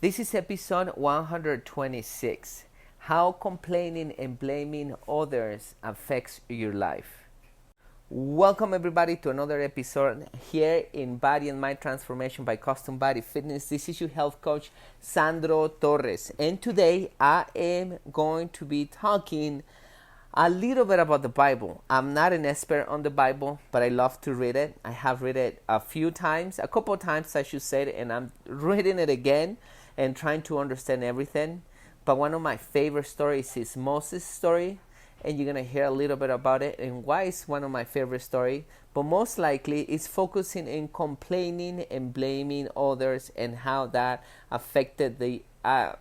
This is episode 126, How Complaining and Blaming Others Affects Your Life. Welcome everybody to another episode here in Body and Mind Transformation by Custom Body Fitness. This is your health coach, Sandro Torres. And today I am going to be talking a little bit about the Bible. I'm not an expert on the Bible, but I love to read it. I have read it a couple times I should say, and I'm reading it again and trying to understand everything. But one of my favorite stories is Moses' story, and you're going to hear a little bit about it and why it's one of my favorite stories. But most likely it's focusing in complaining and blaming others and how that affected the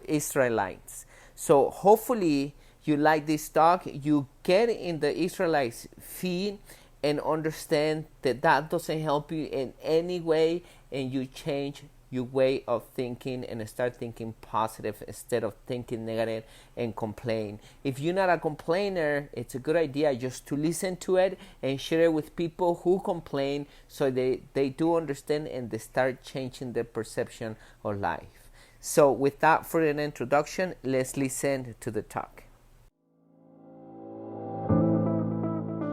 Israelites. So hopefully you like this talk, you get in the Israelites' feet and understand that that doesn't help you in any way, and you change your way of thinking and start thinking positive instead of thinking negative and complain. If you're not a complainer, it's a good idea just to listen to it and share it with people who complain so they do understand and they start changing their perception of life. So without further introduction, let's listen to the talk.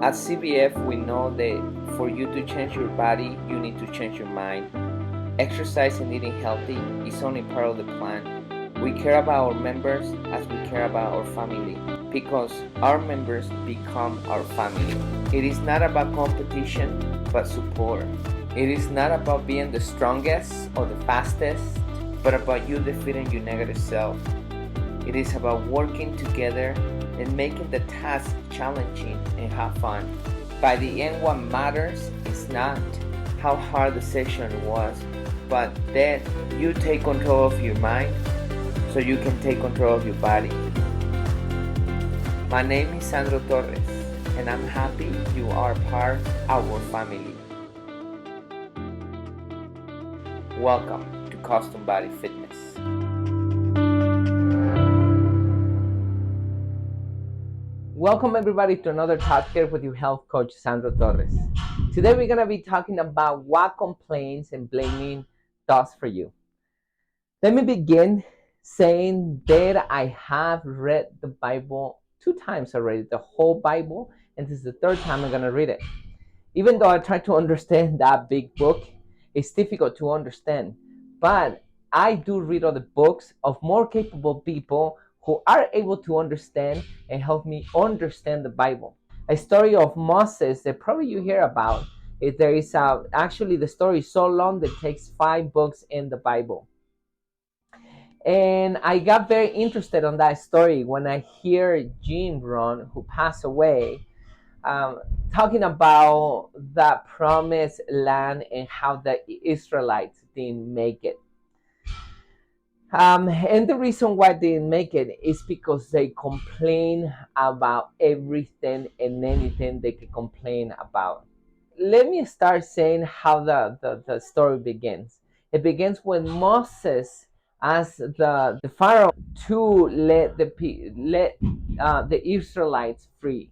At CBF, we know that for you to change your body, you need to change your mind. Exercise and eating healthy is only part of the plan. We care about our members as we care about our family, because our members become our family. It is not about competition, but support. It is not about being the strongest or the fastest, but about you defeating your negative self. It is about working together and making the task challenging and have fun. By the end, what matters is not how hard the session was, but that you take control of your mind so you can take control of your body. My name is Sandro Torres, and I'm happy you are part of our family. Welcome to Custom Body Fitness. Welcome everybody to another talk here with your health coach, Sandro Torres. Today we're going to be talking about what complaints and blaming does for you. Let me begin saying that I have read the Bible 2 times already, the whole Bible, and this is the 3rd time I'm going to read it. Even though I try to understand that big book, it's difficult to understand. But I do read other books of more capable people who are able to understand and help me understand the Bible. A story of Moses that probably you hear about. There is actually the story is so long that it takes 5 books in the Bible. And I got very interested on that story when I hear Jim Rohn, who passed away, talking about the promised land and how the Israelites didn't make it. And the reason why they didn't make it is because they complain about everything and anything they can complain about. Let me start saying how the story begins. It begins when Moses asked the Pharaoh to let the Israelites free,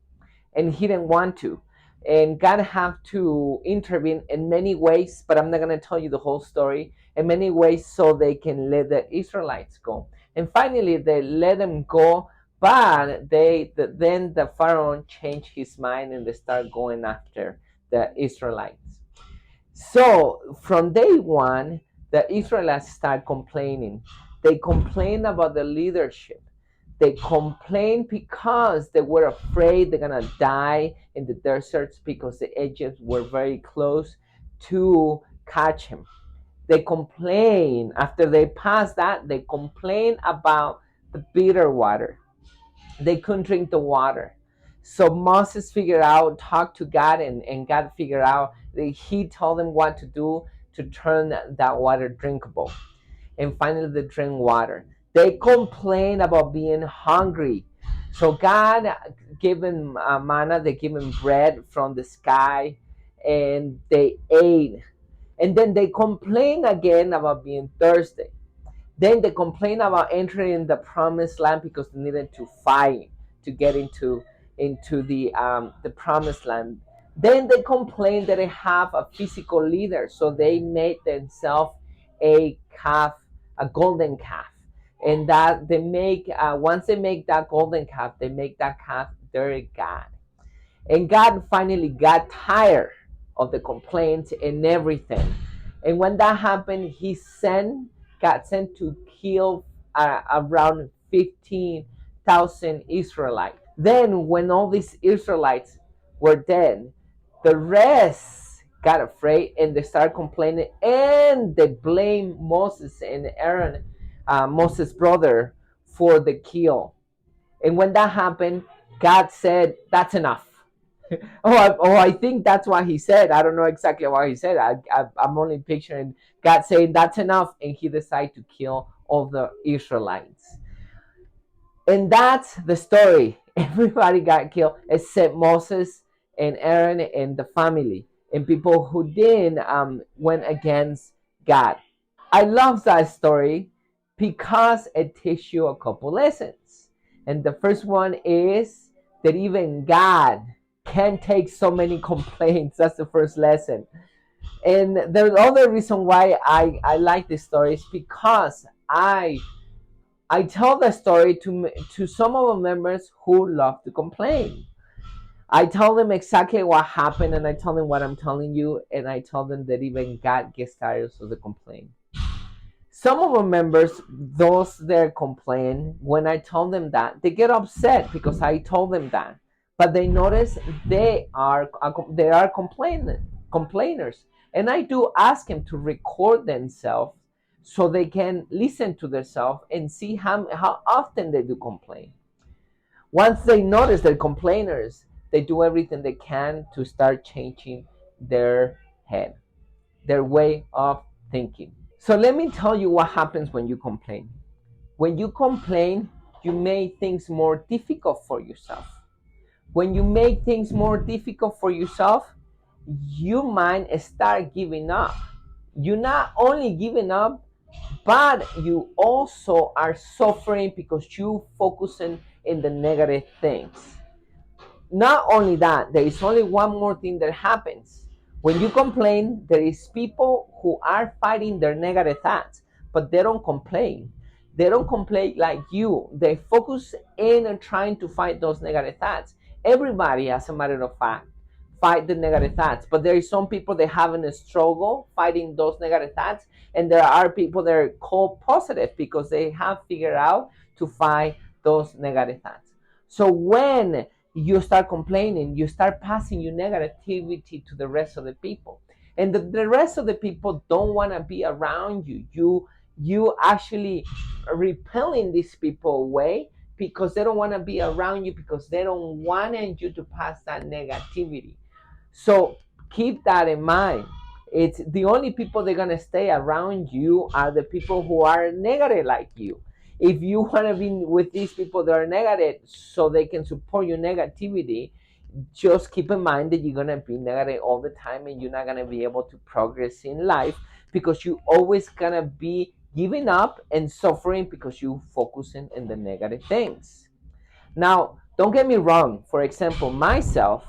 and he didn't want to. And God have to intervene in many ways, but I'm not going to tell you the whole story, in many ways so they can let the Israelites go. And finally, they let them go, but then the Pharaoh changed his mind and they start going after the Israelites. So from day one, the Israelites start complaining. They complain about the leadership. They complain because they were afraid they're gonna die in the deserts because the Egyptians were very close to catch him. They complain after they pass that. They complain about the bitter water. They couldn't drink the water. So Moses figured out, talked to God, and God figured out that he told them what to do to turn that water drinkable. And finally they drink water. They complain about being hungry. So God gave them manna, they gave them bread from the sky, and they ate. And then they complain again about being thirsty. Then they complain about entering the promised land because they needed to fight to get into the promised land. Then they complain that they have a physical leader, so they made themselves a calf a golden calf, and that they make once they make that golden calf, they make that calf their god. And God finally got tired of the complaints and everything. And when that happened, got sent to kill around 15,000 Israelites. Then, when all these Israelites were dead, the rest got afraid and they started complaining, and they blamed Moses and Aaron, Moses' brother, for the kill. And when that happened, God said, "That's enough." I think that's what he said. I don't know exactly what he said. I'm only picturing God saying, "That's enough," and he decided to kill all the Israelites. And that's the story. Everybody got killed except Moses and Aaron and the family, and people who didn't went against God. I love that story because it teaches you a couple lessons. And the first one is that even God can take so many complaints. That's the first lesson. And the other reason why I like this story is because I tell the story to some of the members who love to complain. I tell them exactly what happened, and I tell them what I'm telling you, and I tell them that even God gets tired of the complaint. Some of our members, those that complain, when I tell them that, they get upset because I told them that. But they notice they are complainers, and I do ask them to record themselves so they can listen to themselves and see how often they do complain. Once they notice they're complainers, they do everything they can to start changing their head, their way of thinking. So let me tell you what happens when you complain. When you complain, you make things more difficult for yourself. When you make things more difficult for yourself, you might start giving up. You're not only giving up, but you also are suffering because you focusing in the negative things. Not only that, there is only one more thing that happens. When you complain, there is people who are fighting their negative thoughts, but they don't complain. They don't complain like you. They focus in on trying to fight those negative thoughts. Everybody, as a matter of fact, fight the negative thoughts, but there is some people that having a struggle fighting those negative thoughts, and there are people that are called positive because they have figured out to fight those negative thoughts. So when you start complaining, you start passing your negativity to the rest of the people, and the rest of the people don't want to be around you. You actually repelling these people away because they don't want to be around you, because they don't want you to pass that negativity. So keep that in mind. It's the only people that are gonna stay around you are the people who are negative like you. If you want to be with these people that are negative so they can support your negativity, just keep in mind that you're gonna be negative all the time, and you're not gonna be able to progress in life because you always gonna be giving up and suffering because you focusing in the negative things. Now, don't get me wrong. For example, myself,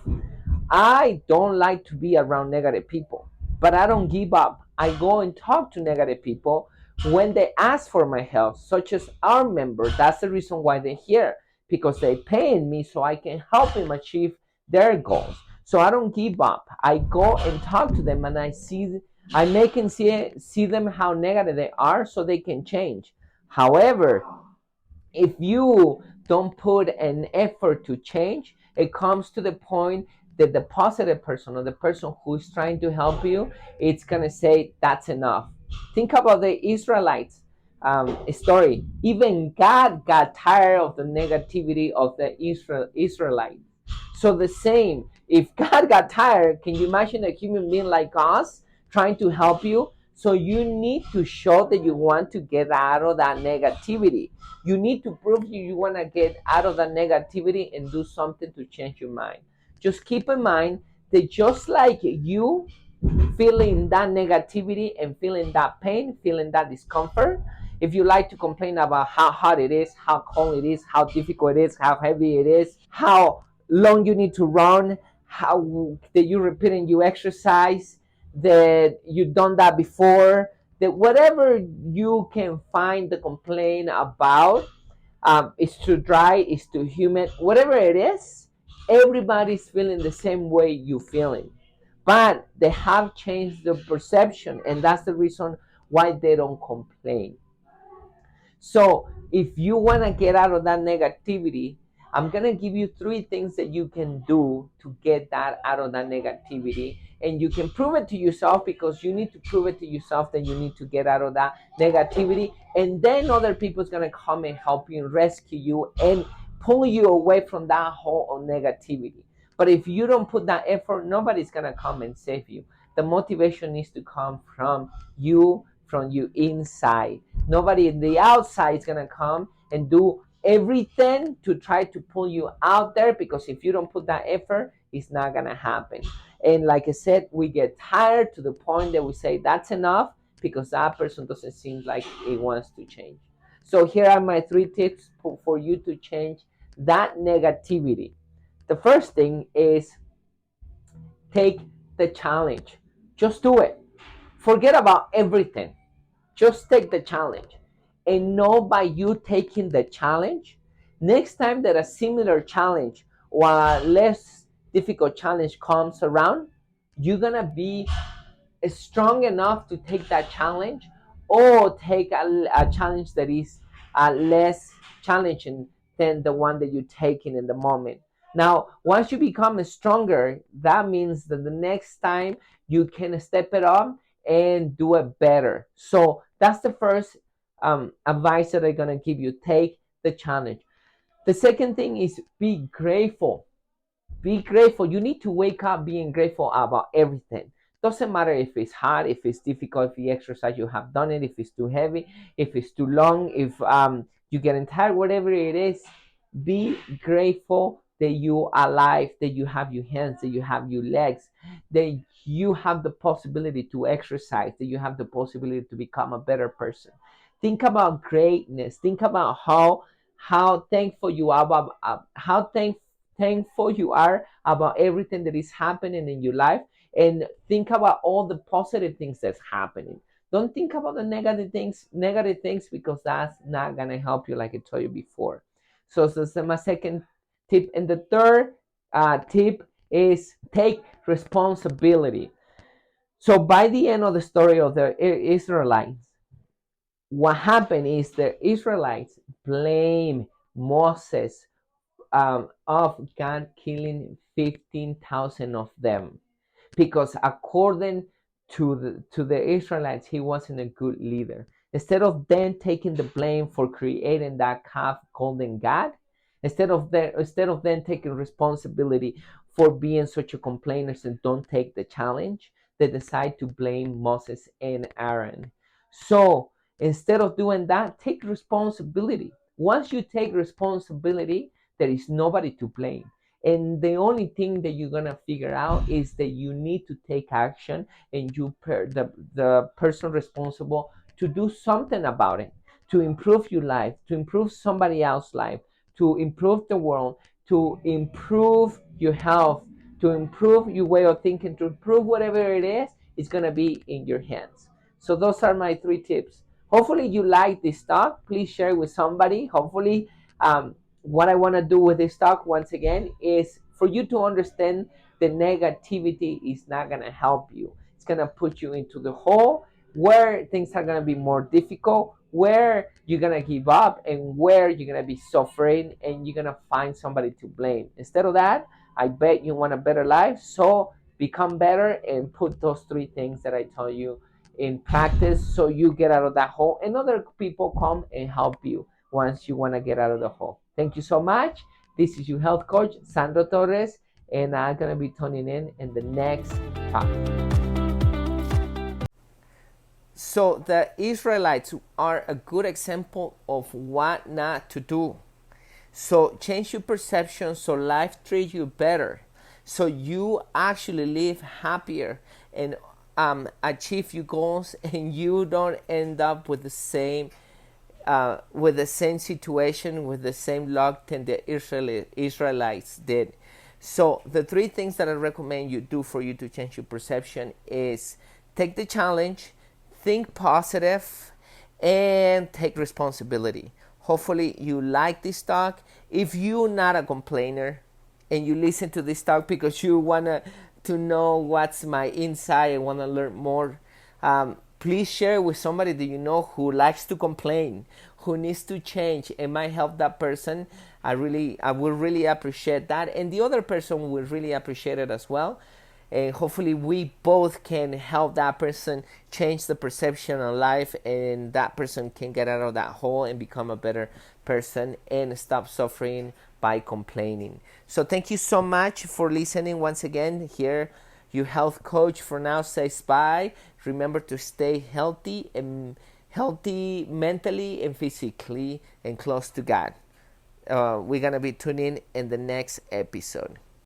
I don't like to be around negative people, but I don't give up. I go and talk to negative people when they ask for my help, such as our member. That's the reason why they're here, because they're paying me so I can help them achieve their goals. So I don't give up. I go and talk to them, and I make and see them how negative they are so they can change. However, if you don't put an effort to change, it comes to the point that the positive person, or the person who's trying to help you, it's gonna say that's enough. Think about the Israelites story. Even God got tired of the negativity of the Israelites. So the same, if God got tired, can you imagine a human being like us trying to help you? So you need to show that you want to get out of that negativity. You need to prove you want to get out of that negativity and do something to change your mind. Just keep in mind that just like you feeling that negativity and feeling that pain, feeling that discomfort, if you like to complain about how hot it is, how cold it is, how difficult it is, how heavy it is, how long you need to run, how that you're repeating your exercise, that you've done that before, that whatever you can find the complaint about, it's too dry, it's too humid, whatever it is, everybody's feeling the same way you feeling. But they have changed the perception, and that's the reason why they don't complain. So if you want to get out of that negativity, I'm going to give you three things that you can do to get that out of that negativity. And you can prove it to yourself, because you need to prove it to yourself that you need to get out of that negativity. And then other people's going to come and help you and rescue you and pull you away from that hole of negativity. But if you don't put that effort, nobody's going to come and save you. The motivation needs to come from you inside. Nobody in the outside is going to come and do everything to try to pull you out there, because if you don't put that effort, it's not going to happen. And like I said, we get tired to the point that we say that's enough, because that person doesn't seem like it wants to change. So here are my three tips for you to change that negativity. The first thing is take the challenge. Just do it. Forget about everything. Just take the challenge. And know, by you taking the challenge, next time that a similar challenge or a less difficult challenge comes around, you're going to be strong enough to take that challenge, or take a challenge that is less challenging than the one that you're taking in the moment. Now, once you become stronger, that means that the next time you can step it up and do it better. So that's the first advice that I'm going to give you. Take the challenge. The second thing is be grateful. Be grateful. You need to wake up being grateful about everything. Doesn't matter if it's hard, if it's difficult, if the exercise you have done it, if it's too heavy, if it's too long, if you're getting tired, whatever it is. Be grateful that you are alive, that you have your hands, that you have your legs, that you have the possibility to exercise, that you have the possibility to become a better person. Think about greatness. Think about how thankful you are about thankful you are about everything that is happening in your life, and think about all the positive things that's happening. Don't think about the negative things, because that's not going to help you, like I told you before. So that's my second tip. And the third tip is take responsibility. So by the end of the story of the Israelites, what happened is the Israelites blame Moses of God killing 15,000 of them, because according to the Israelites, he wasn't a good leader. Instead of them taking the blame for creating that calf golden God, instead of them taking responsibility for being such a complainers and don't take the challenge, they decide to blame Moses and Aaron. So instead of doing that, take responsibility. Once you take responsibility, there is nobody to blame. And the only thing that you're gonna figure out is that you need to take action, and the person responsible to do something about it, to improve your life, to improve somebody else's life, to improve the world, to improve your health, to improve your way of thinking, to improve whatever it is. It's gonna be in your hands. So those are my three tips. Hopefully you like this talk. Please share with somebody. Hopefully, what I want to do with this talk, once again, is for you to understand the negativity is not going to help you. It's going to put you into the hole where things are going to be more difficult, where you're going to give up, and where you're going to be suffering, and you're going to find somebody to blame. Instead of that, I bet you want a better life. So become better and put those three things that I told you in practice, so you get out of that hole and other people come and help you once you want to get out of the hole. Thank you so much. This is your health coach, Sandro Torres, and I'm going to be tuning in the next talk. So the Israelites are a good example of what not to do. So change your perception so life treats you better. So you actually live happier and achieve your goals, and you don't end up with the same situation, with the same luck that the Israelites did. So the three things that I recommend you do for you to change your perception is take the challenge, think positive, and take responsibility. Hopefully you like this talk. If you're not a complainer and you listen to this talk because you wanna to know what's my insight and wanna learn more, please share with somebody that you know who likes to complain, who needs to change, and might help that person. I would really appreciate that, and the other person will really appreciate it as well. And hopefully we both can help that person change the perception of life, and that person can get out of that hole and become a better person and stop suffering by complaining. So thank you so much for listening once again. Here your health coach for now says bye. Remember to stay healthy mentally and physically, and close to God. We're gonna be tuning in the next episode.